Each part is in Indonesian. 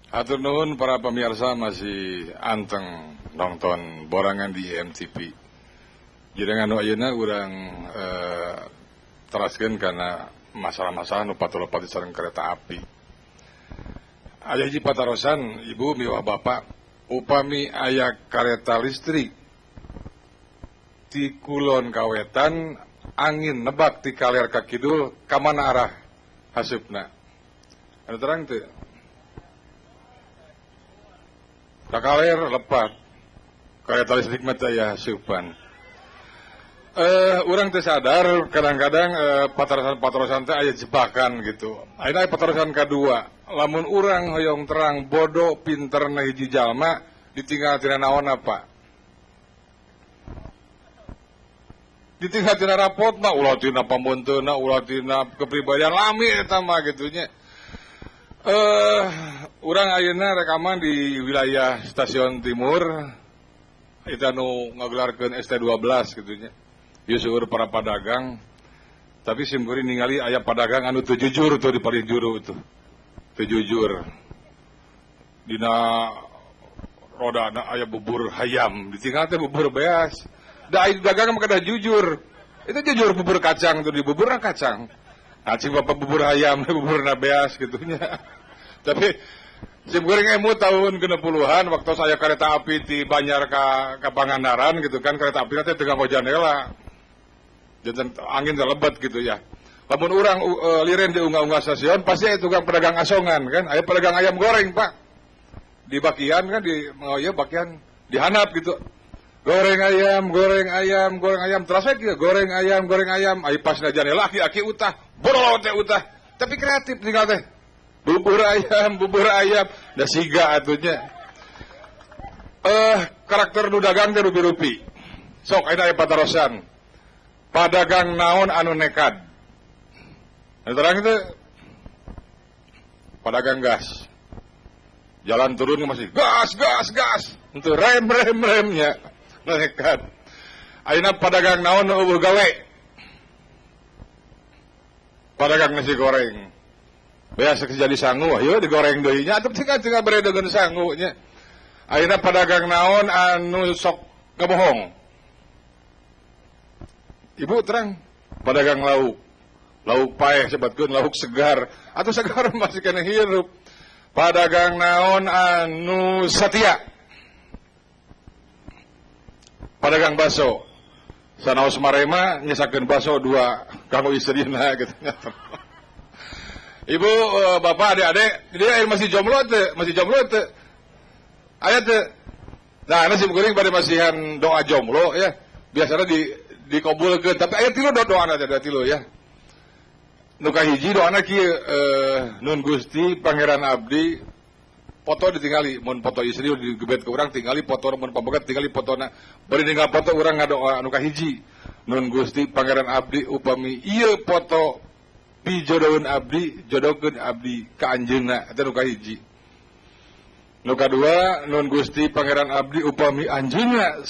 Hatur nuhun para pemirsa masih anteng nonton borangan di MTV. Jadi anu ayeuna urang teraskeun karena masalah-masalah nu patuh-patuh sareng kereta api. Aya hiji patarosan ibu miwah bapak, upami aya kareta listrik ti kulon kawetan angin nebak ti kaler ka kidul ka mana arah hasupna. Anu terang teu? Kakaler lepat kereta listrik mata ya hasupan. Urang teu sadar kadang-kadang patarosan teh aya jebakan gitu. Ayeuna aya patarosan kadua, lamun urang hoyong terang bodoh pinterna hiji jalma ditinggal tina naon apa? Ditinggal tina rapotna, ulah tina pambeunteuna, ulah tina kepribadian lami eta mah gitu nya. Urang ayeuna rekaman di wilayah Stasiun Timur itu anu ngagelarkeun ST12 gitu nya. Ieu seueur para padagang. Tapi simkuring ningali aya padagang anu teu jujur tuh di paling juru itu. Teu jujur. Dina rodana aya bubur hayam, ditinggal teh bubur beas. Da aya dagang mah kada jujur. Itu jujur bubur kacang tuh di buburna kacang. Acing bapak bubur ayam, buburna beas gitunya. Tapi simkuring emu tahun ke-60-an waktu saya kereta api di Banjar ka Pangandaran gitu kan, kereta api teh teu nganggo jandela. Jadi angin teh lebat gitu ya. Lamun urang liren di unggah-unggah stasiun pasti aya tukang pedagang asongan kan, aya pedagang ayam goreng, Pak. Di bakian kan bakian dihanap gitu. Goreng ayam, terus we goreng ayam, ai pas na jandela aki utah, borolo teh utah. Tapi kreatif tinggal teh. Bubur ayam, da siga atunya. Karakter nu dagang teh rupi-rupi. Sok ayeuna aya patarosan. Padagang naon anu nekad. Terang itu padagang gas. Jalan turun masih gas. Untuk remnya. Nekat. Ayeuna padagang naon nu eueuh gawe. Padagang nasi goreng. Biasa jadi sangu, ayo digoreng deui nya atuh tinggal beredegeun sangu nya. Ayeuna padagang naon anu sok ngebohong. Ibu terang padagang lauk paeh sebutkeun lauk segar atau segar masih kena hirup. Padagang naon anu satia. Padagang baso. Sanaos marema nyesakeun baso 2 kanggo istrina gitu. Ibu, bapak, adik-adik, dia masih jomblo teh. Aya teh. Nah, nasi goreng pada masihan doa jomblo ya. Biasanya dikabulkeun, tapi aya tilu doana teh tilu ya. Nu kahiji doana kieu nun Gusti Pangeran Abdi foto ditinggali, mun foto istri digebet ke urang tinggali foto, mun pabogat tinggali fotona. Bari ninggal foto urang ngadoa anu kahiji. Nun Gusti Pangeran Abdi upami ieu foto pijodohkeun abdi, jodohkeun abdi ka anjeunna, eta nu kahiji. Nu kadua, nun Gusti Pangeran Abdi upami anjeunna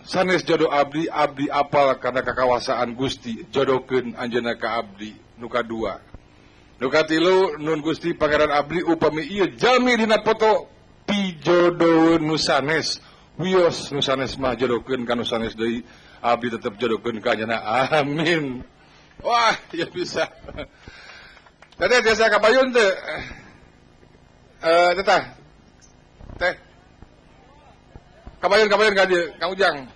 sanes jodoh abdi, abdi apal kana kakawasaan Gusti, jodohkeun anjeunna ka abdi. Nu kadua. Nu katilu, nun Gusti Pangeran Abdi upami ieu jalmi dina foto pijodohkeun nu sanes, wios nu sanes mah jodohkeun ka nu sanes deui, abdi tetep jodohkeun ka anjeunna. Amin. Wah, ya bisa. Tadi biasa kapayun teh. Teh. Kapayun ka dieu, Kang Ujang.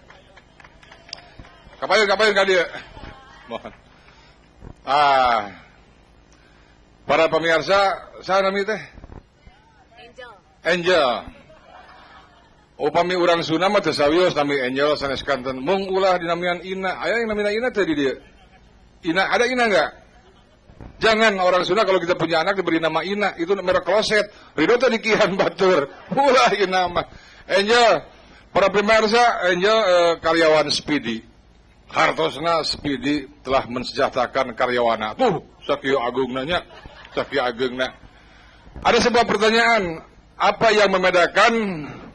Kapayun ka dieu. Mohon. Para pemirsa, saha nami teh? Angel. Upami urang Sunda mah teu sawios nami Angel sanes kanten. Mung ulah dinamian Ina. Aya yang namina Ina teh di dieu. Ina, ada Ina enggak? Jangan orang Sunda kalau kita punya anak diberi nama Ina, itu merek kloset. Ridho teh dikihan batur. Ulah Ina mah. Angel, para pemirsa, Angel karyawan Speedy. Hartosna Speedy telah mensejahterakan karyawana. Tuh, sakieu agungna nya, sakieu ageungna. Ada sebuah pertanyaan, apa yang membedakan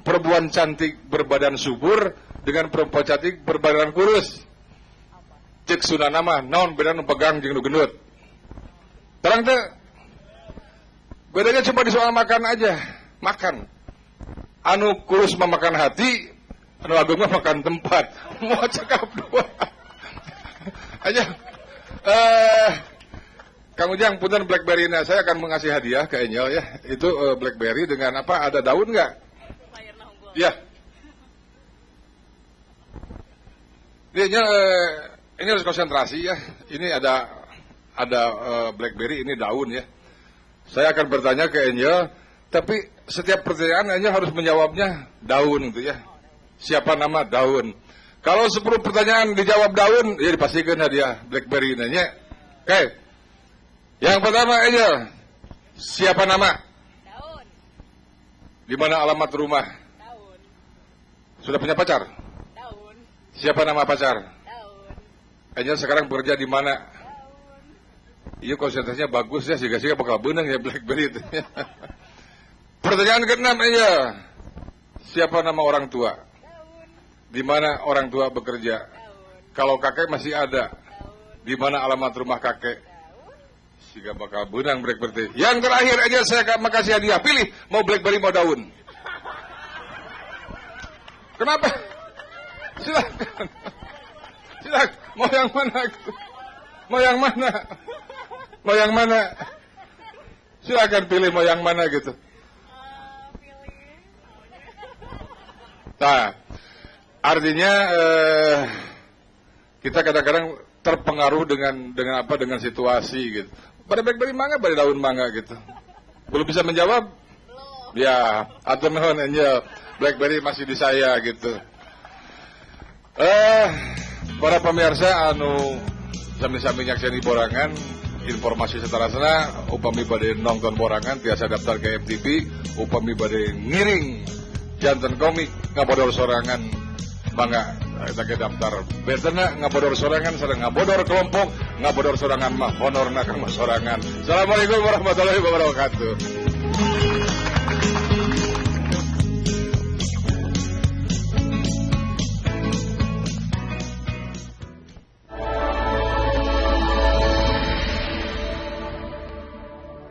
perempuan cantik berbadan subur dengan perempuan cantik berbadan kurus? Cek sunana mah naon beda nu pegang jeung nu gendut. Terang teh Bedanya cuma di soal makan aja. Makan. Anu kurus memakan hati, anu agung mah makan tempat. Mau cakap dua. Aja. Kang Ujang, punten BlackBerry. Nah, saya akan mengasih hadiah ke Angel ya. Itu BlackBerry dengan apa? Ada daun nggak? Iya. Ini harus konsentrasi ya. Ini ada BlackBerry, ini daun ya. Saya akan bertanya ke Angel, tapi setiap pertanyaan Angel harus menjawabnya daun gitu ya. Siapa nama daun? Kalau 10 pertanyaan dijawab daun, ya dipastikan hadiah BlackBerry nanya. Oke. Yang pertama Angel, siapa nama? Daun. Di mana alamat rumah? Daun. Sudah punya pacar? Daun. Siapa nama pacar? Daun. Angel sekarang bekerja di mana? Daun. Iya, konsentrasinya bagus ya, sehingga bakal benang ya BlackBerry itu. Pertanyaan ke-6 Angel, siapa nama orang tua? Daun. Di mana orang tua bekerja? Daun. Kalau kakek masih ada, Daun. di mana alamat rumah kakek? Daun. Sehingga bakal benang BlackBerry. Yang terakhir aja saya akan kasih hadiah. Pilih mau BlackBerry mau daun. Kenapa? Silakan. Silakan. Mau yang mana? Mau yang mana? Mau yang mana? Silakan pilih mau yang mana gitu. Pilih. Nah, artinya kita kadang-kadang terpengaruh dengan situasi gitu. Pada BlackBerry mangga, pada daun mangga gitu. Belum bisa menjawab? Belum. Ya, atau nuhun Angel, BlackBerry masih di saya gitu. Para pemirsa anu sami-sami nyakseni borangan, informasi setarasna upami bade nonton borangan tiasa daftar ke FTV, upami bade ngiring janten komik ngabodor sorangan mangga kita ke daftar betena ngabodor sorangan sareng ngabodor kelompok ngabodor sorangan mah honorna kang sorangan. Assalamualaikum warahmatullahi wabarakatuh.